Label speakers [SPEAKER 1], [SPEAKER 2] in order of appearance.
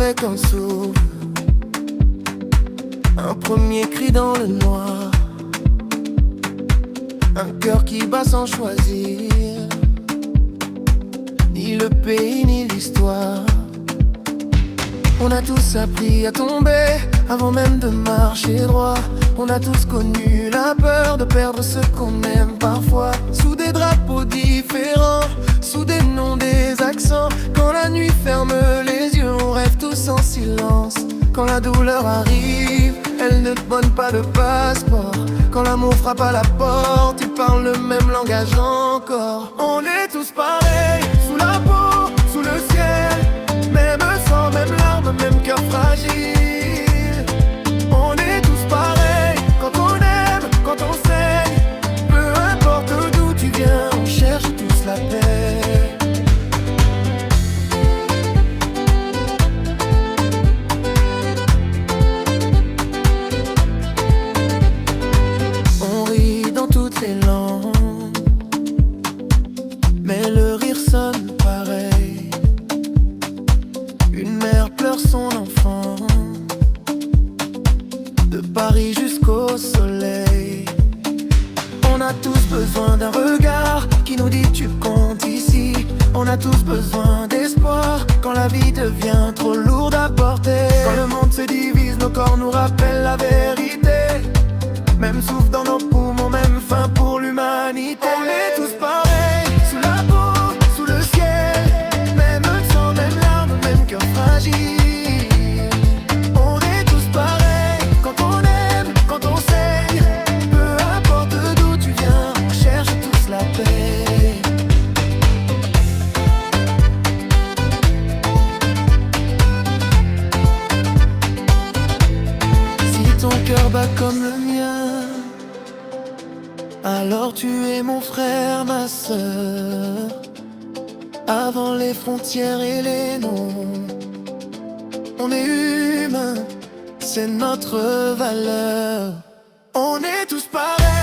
[SPEAKER 1] avec un souffle, un premier cri dans le noir, un cœur qui bat sans choisir ni le pays ni l'histoire. On a tous appris à tomber avant même de marcher droit. On a tous connu la peur de perdre ce qu'on aime parfois, sous des drapeaux différents, sous des noms, des accents. Quand la nuit ferme les yeux, on rêve tous en silence. Quand la douleur arrive, elle ne te donne pas de passeport. Quand l'amour frappe à la porte, ils parlent le même langage encore. On est tous pareils, sous la peau, sous le ciel, même sang, même larmes, même cœur fragile. On est tous pareils, quand on aime, quand on saigne. Peu importe d'où tu viens, on cherche tous la paix. On rit dans toutes les langues, mais le rire sonne pareil. Une mère pleure son enfant, de Paris jusqu'au soleil. On a tous besoin d'un regard qui nous dit tu comptes ici. On a tous besoin d'espoir quand la vie devient trop lourde à porter. Quand le monde se divise, nos corps nous rappellent la vérité. Même souffle dans nos poumons, même faim pour l'humanité. On est tous pareils, sous la peau, sous le ciel, même sang, même larmes, même cœur fragile. On est tous pareils, quand on aime, quand on saigne. Peu importe d'où tu viens, on cherche tous la paix. Si ton cœur bat comme le mien, alors tu es mon frère, ma sœur. Avant les frontières et les noms, on est humain, c'est notre valeur. On est tous pareils.